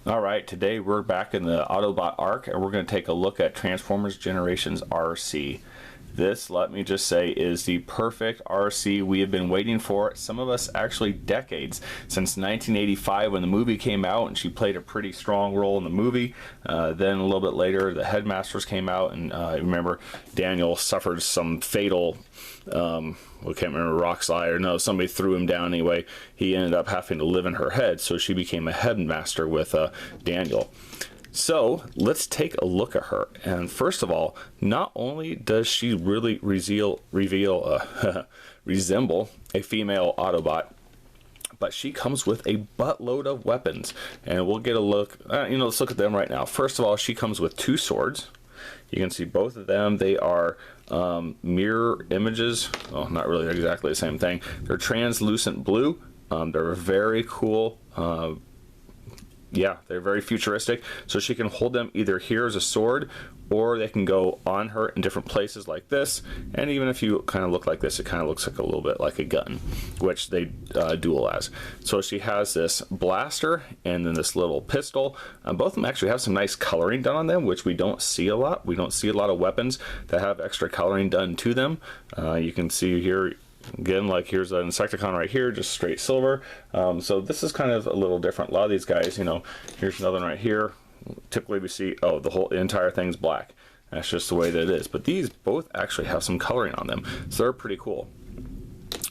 Alright, today we're back in the Autobot Arc and we're going to take a look at Transformers Generations Arcee. This, let me just say, is the perfect Arcee we have been waiting for, some of us actually decades, since 1985 when the movie came out, and she played a pretty strong role in the movie. Then a little bit later the Headmasters came out, and I remember Daniel suffered some fatal I can't remember, rock slide, or no, somebody threw him down anyway. He ended up having to live in her head, so she became a headmaster with Daniel. So let's take a look at her. And first of all, not only does she really resemble a female Autobot, but she comes with a buttload of weapons, and we'll get a look. Let's look at them right now. First of all, she comes with two swords. You can see both of them. They are mirror images. Well, not really exactly the same thing. They're translucent blue. They're very cool. Yeah, they're very futuristic. So she can hold them either here as a sword, or they can go on her in different places like this. And even if you kind of look like this, it kind of looks like a little bit like a gun, which they dual as. So she has this blaster and then this little pistol. Both of them actually have some nice coloring done on them, which we don't see a lot. We don't see a lot of weapons that have extra coloring done to them. You can see here, again, like here's an Insecticon right here, just straight silver. So this is kind of a little different. A lot of these guys, here's another one right here. Typically we see, the entire thing's black. That's just the way that it is. But these both actually have some coloring on them, so they're pretty cool.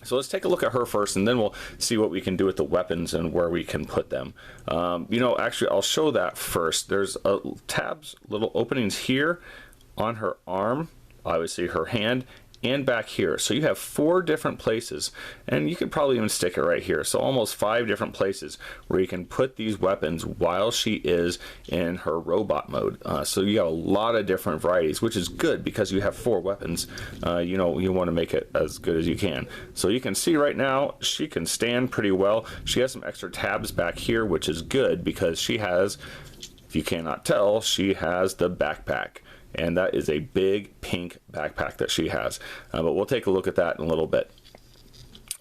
So let's take a look at her first, and then we'll see what we can do with the weapons and where we can put them. Actually, I'll show that first. There's tabs, little openings here on her arm, obviously her hand, and back here. So you have 4 different places, and you could probably even stick it right here. So almost 5 different places where you can put these weapons while she is in her robot mode. So you have a lot of different varieties, which is good because you have 4 weapons. You want to make it as good as you can. So you can see right now she can stand pretty well. She has some extra tabs back here, which is good because she has, if you cannot tell, she has the backpack. And that is a big pink backpack that she has. But we'll take a look at that in a little bit.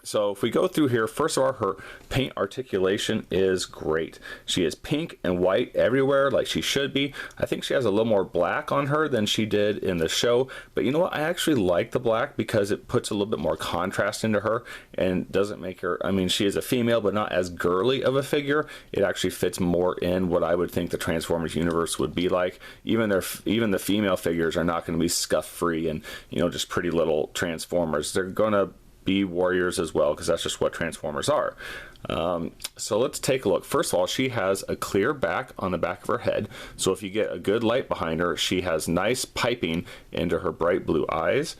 So if we go through here, first of all, her paint articulation is great. She is pink and white everywhere like she should be. I think she has a little more black on her than she did in the show. But you know what? I actually like the black because it puts a little bit more contrast into her and doesn't make her, she is a female, but not as girly of a figure. It actually fits more in what I would think the Transformers universe would be like. Even the female figures are not going to be scuff free and, just pretty little Transformers. They're going to be warriors as well, because that's just what Transformers are. So let's take a look. First of all, she has a clear back on the back of her head, so if you get a good light behind her, she has nice piping into her bright blue eyes.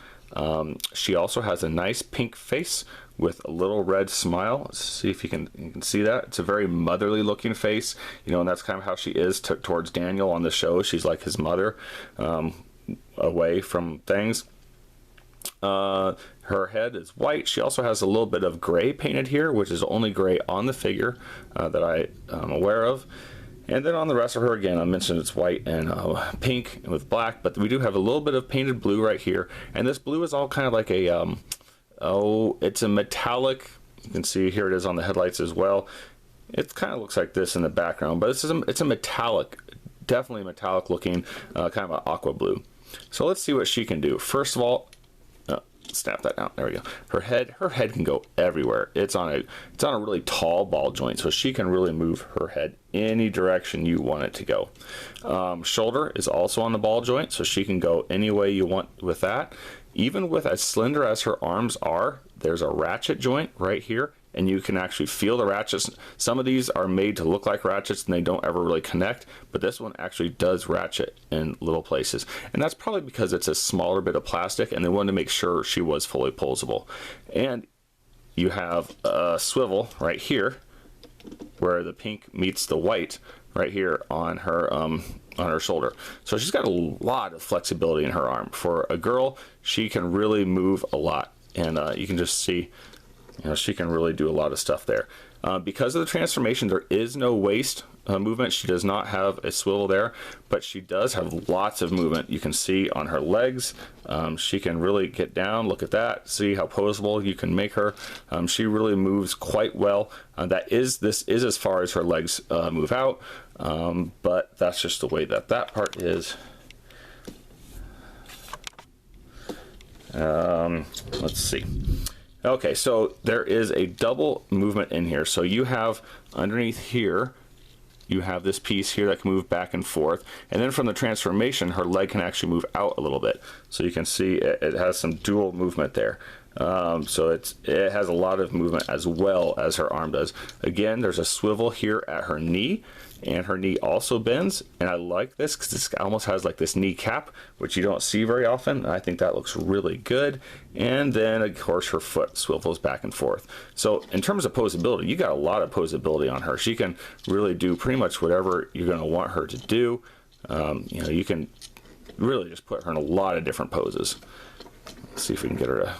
She also has a nice pink face with a little red smile. Let's see if you can see that. It's a very motherly looking face, and that's kind of how she is towards Daniel on the show. She's like his mother, away from things. Her head is white. She also has a little bit of gray painted here, which is only gray on the figure that I am aware of. And then on the rest of her, again, I mentioned it's white and pink with black, but we do have a little bit of painted blue right here. And this blue is all kind of like a, it's a metallic. You can see here it is on the headlights as well. It kind of looks like this in the background, but it's a metallic, definitely metallic looking, kind of an aqua blue. So let's see what she can do. First of all, snap that down. There we go. Her head can go everywhere. It's on a really tall ball joint, so she can really move her head any direction you want it to go. Shoulder is also on the ball joint, so she can go any way you want with that. Even with as slender as her arms are, there's a ratchet joint right here, and you can actually feel the ratchets. Some of these are made to look like ratchets and they don't ever really connect, but this one actually does ratchet in little places. And that's probably because it's a smaller bit of plastic and they wanted to make sure she was fully posable. And you have a swivel right here where the pink meets the white right here on her shoulder. So she's got a lot of flexibility in her arm. For a girl, she can really move a lot, and you can just see, she can really do a lot of stuff there. Because of the transformation, there is no waist movement. She does not have a swivel there, but she does have lots of movement. You can see on her legs, she can really get down. Look at that. See how posable you can make her. She really moves quite well. This is as far as her legs move out, but that's just the way that part is. Let's see. Okay, so there is a double movement in here. So you have underneath here, you have this piece here that can move back and forth, and then from the transformation, her leg can actually move out a little bit. So you can see it has some dual movement there. So it has a lot of movement as well as her arm does. Again, there's a swivel here at her knee, and her knee also bends, and I like this because this almost has like this knee cap, which you don't see very often. I think that looks really good. And then of course her foot swivels back and forth. So in terms of posability, you got a lot of posability on her. She can really do pretty much whatever you're going to want her to do. You know, you can really just put her in a lot of different poses. Let's see if we can get her to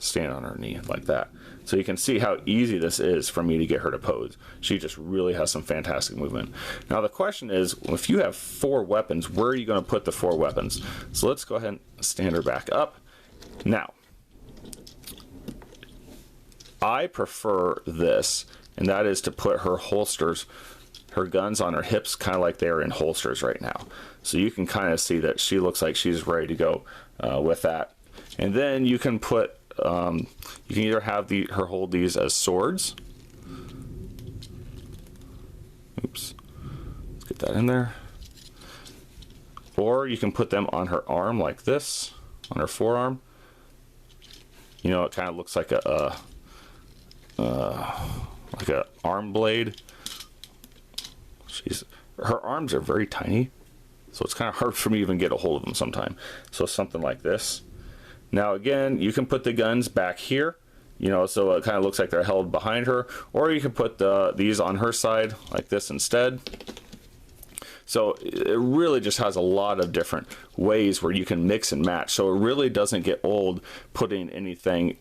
stand on her knee like that. So you can see how easy this is for me to get her to pose. She just really has some fantastic movement. Now the question is, if you have 4 weapons, where are you going to put the 4 weapons? So let's go ahead and stand her back up. Now, I prefer this, and that is to put her holsters, her guns on her hips, kind of like they are in holsters right now. So you can kind of see that she looks like she's ready to go with that. And then you can put you can either have her hold these as swords. Oops. Let's get that in there. Or you can put them on her arm like this, on her forearm. You know, it kind of looks like a arm blade. Her arms are very tiny, so it's kind of hard for me to even get a hold of them sometimes. So something like this. Now again, you can put the guns back here, you know, so it kind of looks like they're held behind her, or you can put these on her side like this instead. So it really just has a lot of different ways where you can mix and match. So it really doesn't get old putting anything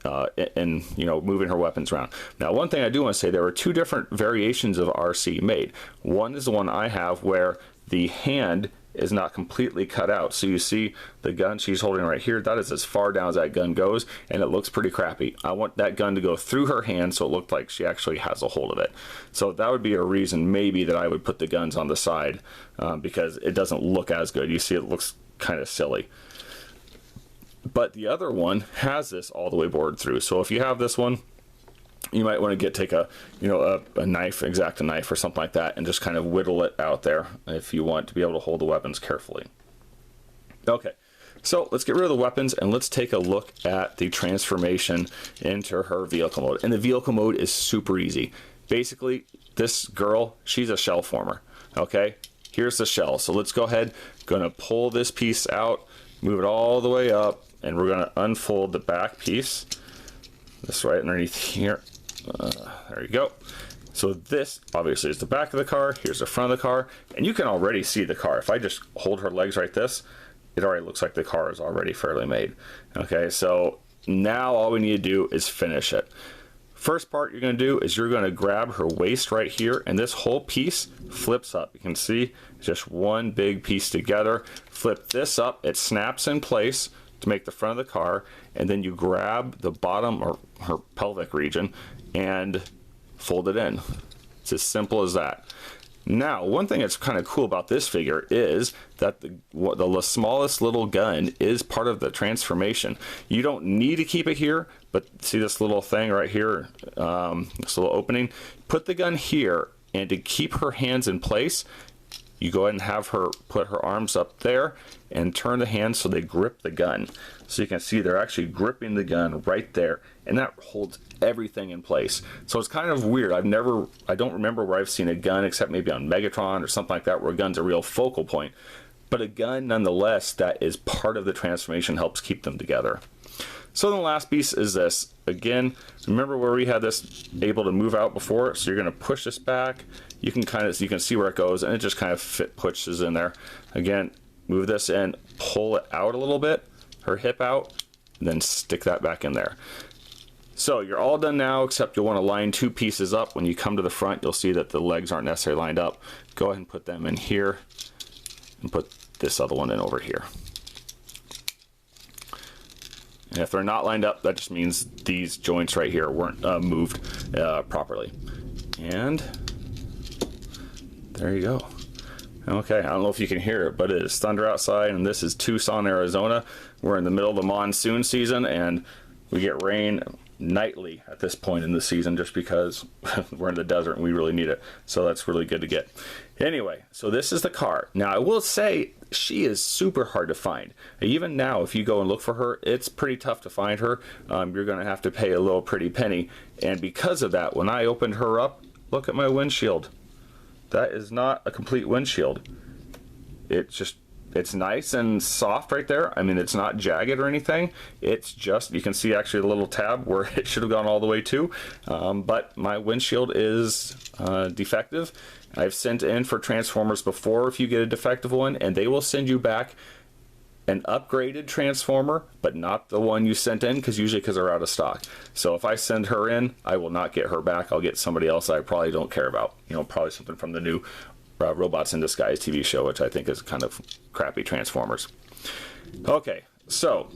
in, you know, moving her weapons around. Now, one thing I do want to say, there are 2 different variations of Arcee made. One is the one I have where the hand is not completely cut out. So you see the gun she's holding right here, that is as far down as that gun goes, and it looks pretty crappy. I want that gun to go through her hand so it looked like she actually has a hold of it. So that would be a reason maybe that I would put the guns on the side, because it doesn't look as good. You see it looks kind of silly. But the other one has this all the way bored through. So if you have this one, you might want to take a knife, X-Acto knife or something like that, and just kind of whittle it out there if you want to be able to hold the weapons carefully. Okay, so let's get rid of the weapons and let's take a look at the transformation into her vehicle mode. And the vehicle mode is super easy. Basically, this girl, she's a shell former. Okay, here's the shell. So let's go ahead, gonna pull this piece out, move it all the way up, and we're gonna unfold the back piece. This right underneath here. There you go. So this obviously is the back of the car. Here's the front of the car, and you can already see the car. If I just hold her legs like this, it already looks like the car is already fairly made. Okay, so now all we need to do is finish it. First part you're going to do is you're going to grab her waist right here, and this whole piece flips up. You can see it's just one big piece together. Flip this up, it snaps in place to make the front of the car, and then you grab the bottom or her pelvic region and fold it in. It's as simple as that. Now, one thing that's kind of cool about this figure is that the smallest little gun is part of the transformation. You don't need to keep it here, but see this little thing right here, this little opening? Put the gun here, and to keep her hands in place, you go ahead and have her put her arms up there and turn the hands so they grip the gun. So you can see they're actually gripping the gun right there, and that holds everything in place. So it's kind of weird. I don't remember where I've seen a gun except maybe on Megatron or something like that, where a gun's a real focal point. But a gun nonetheless that is part of the transformation helps keep them together. So the last piece is this. Again, remember where we had this able to move out before? So you're going to push this back. You can see where it goes, and it just kind of pushes in there. Again, move this in, pull it out a little bit, her hip out, and then stick that back in there. So you're all done now, except you'll want to line two pieces up. When you come to the front, you'll see that the legs aren't necessarily lined up. Go ahead and put them in here and put this other one in over here. And if they're not lined up, that just means these joints right here weren't moved properly. And there you go. Okay, I don't know if you can hear it, but it is thunder outside, and this is Tucson, Arizona. We're in the middle of the monsoon season, and we get rain nightly at this point in the season just because we're in the desert and we really need it. So that's really good to get. Anyway, so this is the car. Now, I will say she is super hard to find. Even now, if you go and look for her, it's pretty tough to find her. You're going to have to pay a little pretty penny. And because of that, when I opened her up, look at my windshield. That is not a complete windshield. It's nice and soft right there. I mean, it's not jagged or anything. It's just, you can see actually a little tab where it should have gone all the way to. But my windshield is defective. I've sent in for Transformers before if you get a defective one, and they will send you back an upgraded Transformer, but not the one you sent in, because they're out of stock. So if I send her in, I will not get her back. I'll get somebody else I probably don't care about. You know, probably something from the new Robots in Disguise TV show, which I think is kind of crappy Transformers. Okay, so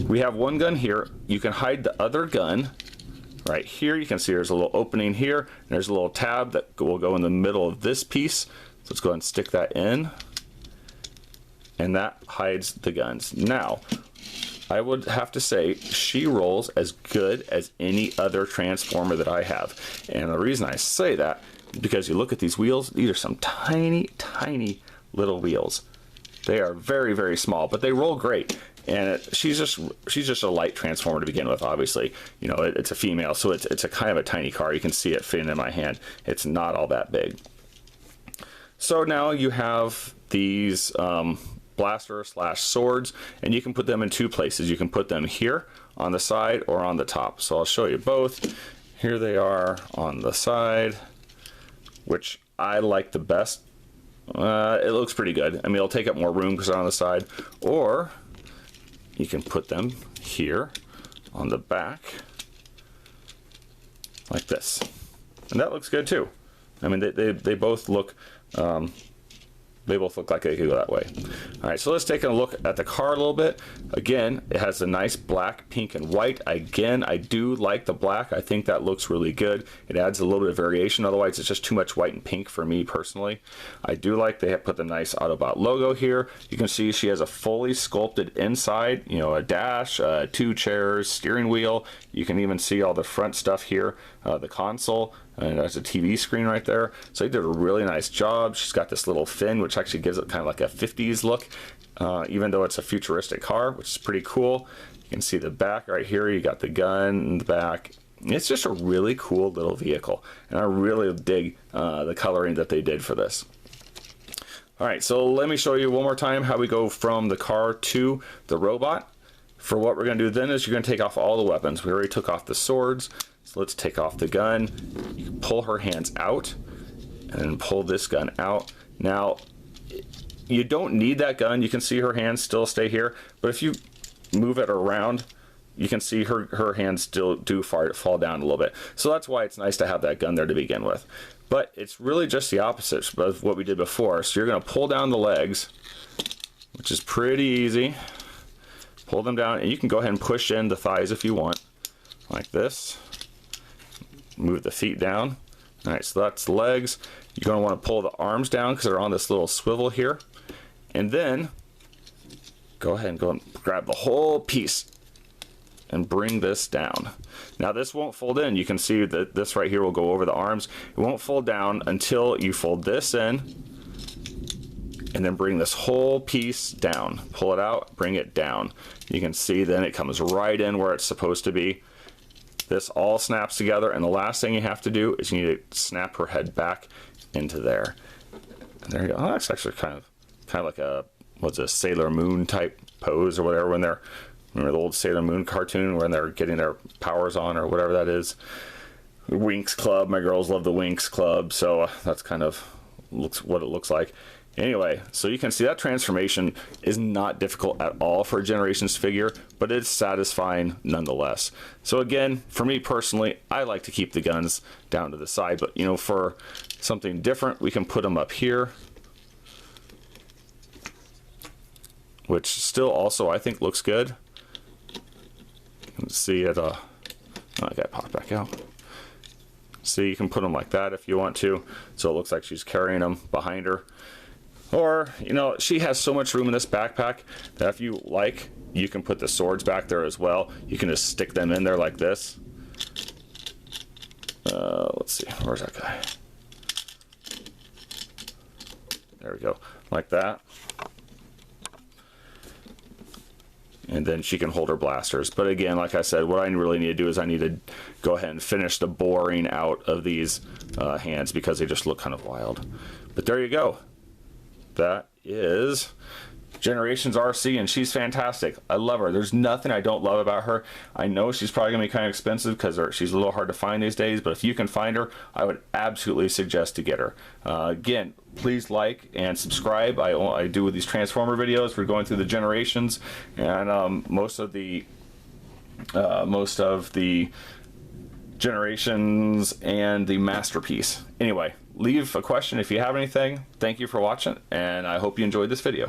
we have one gun here. You can hide the other gun right here. You can see there's a little opening here, and there's a little tab that will go in the middle of this piece. So let's go ahead and stick that in, and that hides the guns. Now, I would have to say she rolls as good as any other Transformer that I have. And the reason I say that, because you look at these wheels, these are some tiny, tiny little wheels. They are very, very small, but they roll great. And she's just a light Transformer to begin with, obviously. You know, it's a female, so it's a kind of a tiny car. You can see it fitting in my hand. It's not all that big. So now you have these blaster / swords, and you can put them in two places. You can put them here on the side or on the top. So I'll show you both. Here they are on the side, which I like the best. It looks pretty good. I mean, it'll take up more room because they're on the side. Or you can put them here on the back like this. And that looks good too. I mean, they both look like they could go that way. All right, so let's take a look at the car a little bit. Again, it has a nice black, pink, and white. Again, I do like the black. I think that looks really good. It adds a little bit of variation. Otherwise, it's just too much white and pink for me personally. I do like they have put the nice Autobot logo here. You can see she has a fully sculpted inside, you know, a dash, 2 chairs, steering wheel. You can even see all the front stuff here, the console. And there's a TV screen right there. So they did a really nice job. She's got this little fin, which actually gives it kind of like a 50s look, even though it's a futuristic car, which is pretty cool. You can see the back right here. You got the gun in the back. It's just a really cool little vehicle. And I really dig the coloring that they did for this. All right, so let me show you one more time how we go from the car to the robot. For what we're going to do then is you're going to take off all the weapons. We already took off the swords. So let's take off the gun. You can pull her hands out and then pull this gun out. Now, you don't need that gun. You can see her hands still stay here. But if you move it around, you can see her hands still do fall down a little bit. So that's why it's nice to have that gun there to begin with. But it's really just the opposite of what we did before. So you're going to pull down the legs, which is pretty easy. Pull them down, and you can go ahead and push in the thighs if you want, like this. Move the feet down. All right, so that's the legs. You're going to want to pull the arms down because they're on this little swivel here. And then go ahead and grab the whole piece and bring this down. Now this won't fold in. You can see that this right here will go over the arms. It won't fold down until you fold this in and then bring this whole piece down. Pull it out, bring it down. You can see then it comes right in where it's supposed to be. This all snaps together, and the last thing you have to do is you need to snap her head back into there. And there you go. Oh, that's actually kind of like a, what's a Sailor Moon type pose or whatever, when they're, remember the old Sailor Moon cartoon when they're getting their powers on or whatever that is. Winx Club, my girls love the Winx Club, so that's kind of what it looks like. Anyway, so you can see that transformation is not difficult at all for a Generations figure, but it's satisfying nonetheless. So again, for me personally, I like to keep the guns down to the side, but you know, for something different, we can put them up here, which still also I think looks good. You can see it, oh, I got popped back out. See, you can put them like that if you want to, so it looks like she's carrying them behind her. Or, you know, she has so much room in this backpack that if you like, you can put the swords back there as well. You can just stick them in there like this. Let's see, where's that guy? There we go, like that. And then she can hold her blasters. But again, like I said, what I really need to do is I need to go ahead and finish the boring out of these hands because they just look kind of wild. But there you go. That is Generations Arcee, and she's fantastic. I love her. There's nothing I don't love about her. I know she's probably gonna be kind of expensive because she's a little hard to find these days, but if you can find her, I would absolutely suggest to get her. Again, please like and subscribe. I do with these Transformer videos. We're going through the Generations, and most of the Generations and the Masterpiece. Anyway, leave a question if you have anything. Thank you for watching, and I hope you enjoyed this video.